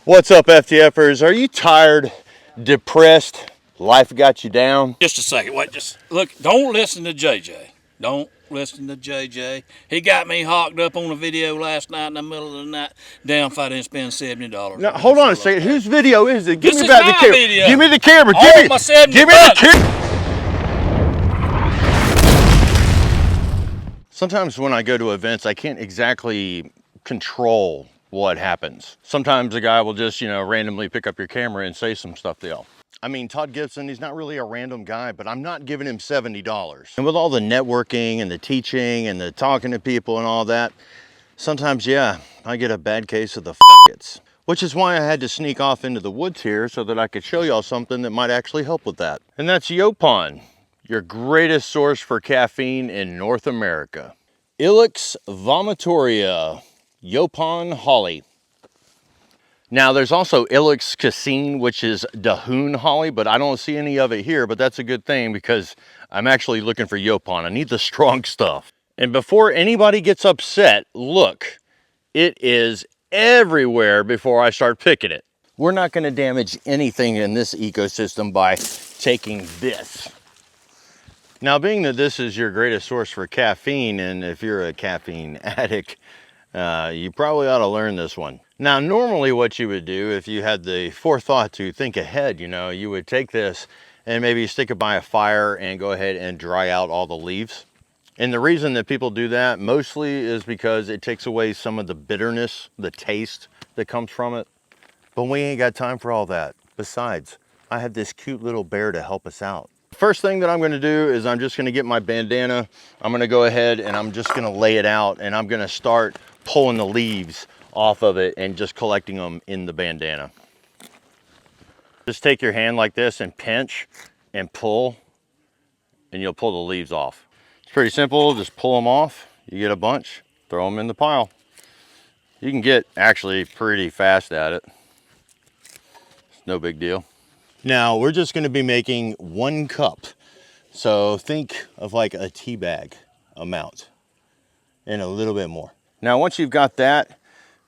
What's up, FTFers? Are you tired, depressed, life got you down? Just a second. Wait, just look. Don't listen to JJ. Don't listen to JJ. He got me hocked up on a video last night in the middle of the night. Damn if I didn't spend $70. Now, hold on a second. Whose video is it? Give This me is back my the camera. video. Give me the camera. All my 70 give me bucks. the camera. Sometimes when I go to events, I can't exactly control what happens. Sometimes a guy will just, randomly pick up your camera and say some stuff to y'all. I mean, Todd Gibson, he's not really a random guy, but I'm not giving him $70. And with all the networking and the teaching and the talking to people and all that, sometimes, yeah, I get a bad case of the f***its. Which is why I had to sneak off into the woods here so that I could show y'all something that might actually help with that. And that's Yaupon, your greatest source for caffeine in North America. Ilex vomitoria, Yaupon holly. Now there's also Ilex caffeine, which is Dahoon holly, but I don't see any of it here, but that's a good thing because I'm actually looking for Yaupon. I need the strong stuff. And before anybody gets upset, look, it is everywhere before I start picking it. We're not gonna damage anything in this ecosystem by taking this. Now, being that this is your greatest source for caffeine, and if you're a caffeine addict, you probably ought to learn this one. Now, normally what you would do if you had the forethought to think ahead, you would take this and maybe stick it by a fire and go ahead and dry out all the leaves. And the reason that people do that mostly is because it takes away some of the bitterness, the taste that comes from it. But we ain't got time for all that. Besides, I have this cute little bear to help us out. First thing that I'm gonna do is I'm just gonna get my bandana. I'm gonna go ahead and I'm just gonna lay it out and I'm gonna start pulling the leaves off of it and just collecting them in the bandana. Just take your hand like this and pinch and pull, and you'll pull the leaves off. It's pretty simple, just pull them off. You get a bunch, throw them in the pile. You can get actually pretty fast at it. It's no big deal. Now we're just gonna be making 1 cup. So think of like a tea bag amount and a little bit more. Now, once you've got that,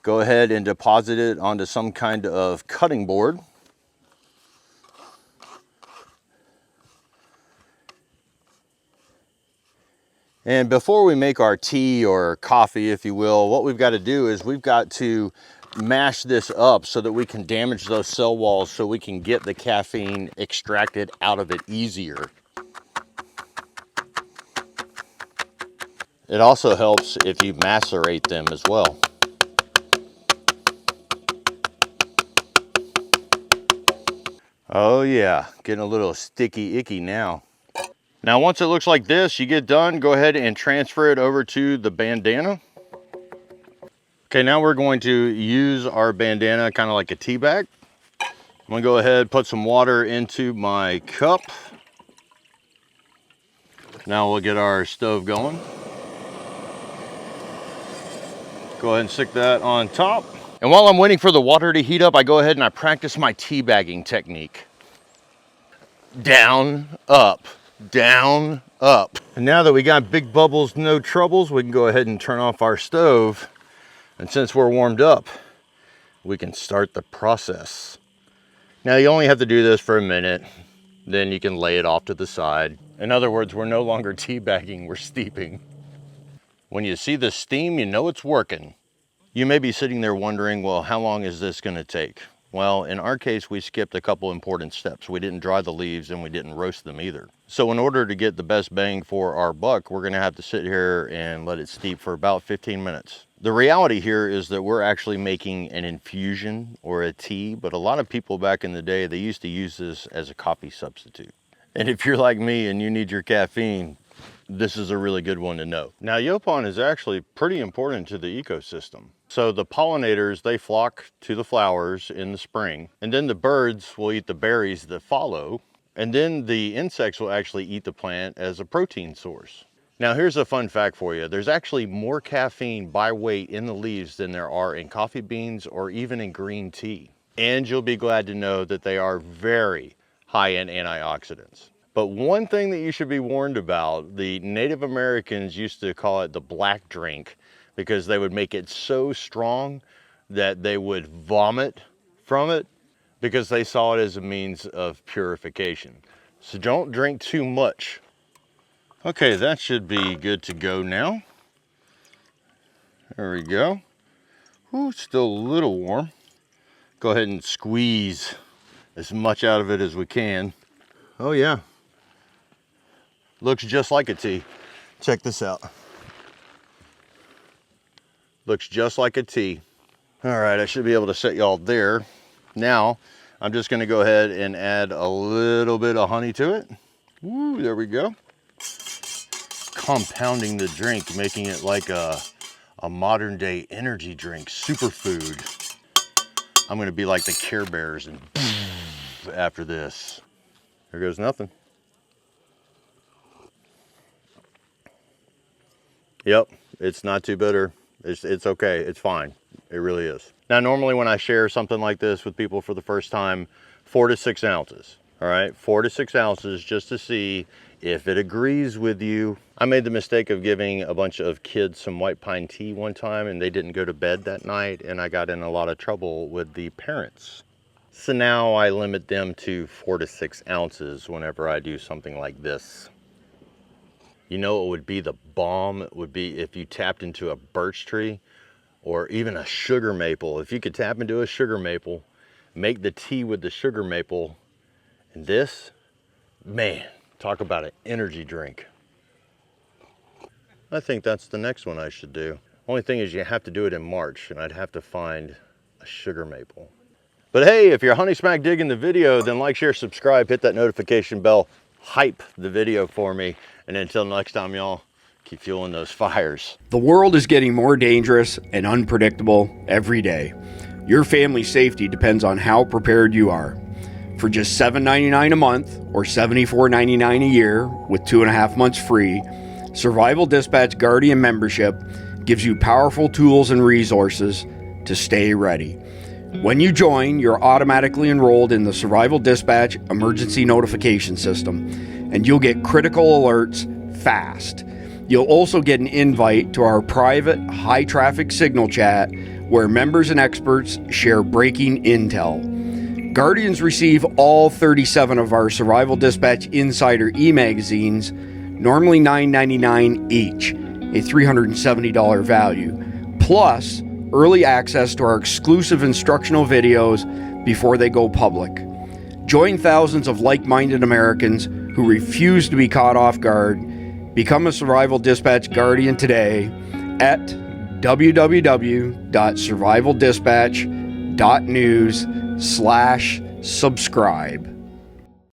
go ahead and deposit it onto some kind of cutting board. And before we make our tea or coffee, if you will, what we've got to do is we've got to mash this up so that we can damage those cell walls so we can get the caffeine extracted out of it easier. It also helps if you macerate them as well. Oh yeah, getting a little sticky icky now. Now once it looks like this, you get done, go ahead and transfer it over to the bandana. Okay, now we're going to use our bandana kind of like a tea bag. I'm gonna go ahead, put some water into my cup. Now we'll get our stove going. Go ahead and stick that on top. And while I'm waiting for the water to heat up, I go ahead and I practice my tea bagging technique. Down, up, down, up. And now that we got big bubbles, no troubles, we can go ahead and turn off our stove. And since we're warmed up, we can start the process. Now you only have to do this for a minute, then you can lay it off to the side. In other words, we're no longer tea bagging, we're steeping. When you see the steam, you know it's working. You may be sitting there wondering, well, how long is this gonna take? Well, in our case, we skipped a couple important steps. We didn't dry the leaves and we didn't roast them either. So in order to get the best bang for our buck, we're gonna have to sit here and let it steep for about 15 minutes. The reality here is that we're actually making an infusion or a tea, but a lot of people back in the day, they used to use this as a coffee substitute. And if you're like me and you need your caffeine, this is a really good one to know. Now, Yaupon is actually pretty important to the ecosystem. So the pollinators, they flock to the flowers in the spring, and then the birds will eat the berries that follow, and then the insects will actually eat the plant as a protein source. Now, here's a fun fact for you. There's actually more caffeine by weight in the leaves than there are in coffee beans or even in green tea. And you'll be glad to know that they are very high in antioxidants. But one thing that you should be warned about, the Native Americans used to call it the black drink because they would make it so strong that they would vomit from it because they saw it as a means of purification. So don't drink too much. Okay, that should be good to go now. There we go. Ooh, still a little warm. Go ahead and squeeze as much out of it as we can. Oh yeah, looks just like a tea. Check this out. Looks just like a tea. All right, I should be able to set y'all there. Now, I'm just gonna go ahead and add a little bit of honey to it. Woo, there we go. Compounding the drink, making it like a modern day energy drink, superfood. I'm gonna be like the Care Bears and after this. There goes nothing. Yep, it's not too bitter. It's okay, it's fine. It really is. Now, normally when I share something like this with people for the first time, 4 to 6 ounces, all right? 4 to 6 ounces just to see if it agrees with you. I made the mistake of giving a bunch of kids some white pine tea one time and they didn't go to bed that night and I got in a lot of trouble with the parents. So now I limit them to 4 to 6 ounces whenever I do something like this. You know what would be the bomb? It would be if you tapped into a birch tree or even a sugar maple. If you could tap into a sugar maple, make the tea with the sugar maple, and this, man, talk about an energy drink. I think that's the next one I should do. Only thing is you have to do it in March, and I'd have to find a sugar maple. But hey, if you're honey smack digging the video, then like, share, subscribe, hit that notification bell, hype the video for me. And until next time, y'all, keep fueling those fires. The world is getting more dangerous and unpredictable every day. Your family's safety depends on how prepared you are. For just $7.99 a month or $74.99 a year with 2.5 months free, Survival Dispatch Guardian membership gives you powerful tools and resources to stay ready. When you join, you're automatically enrolled in the Survival Dispatch Emergency Notification System, and you'll get critical alerts fast. You'll also get an invite to our private, high-traffic signal chat where members and experts share breaking intel. Guardians receive all 37 of our Survival Dispatch Insider e-magazines, normally $9.99 each, a $370 value, plus early access to our exclusive instructional videos before they go public. Join thousands of like-minded Americans who refuse to be caught off guard. Become a Survival Dispatch Guardian today at www.survivaldispatch.news/subscribe.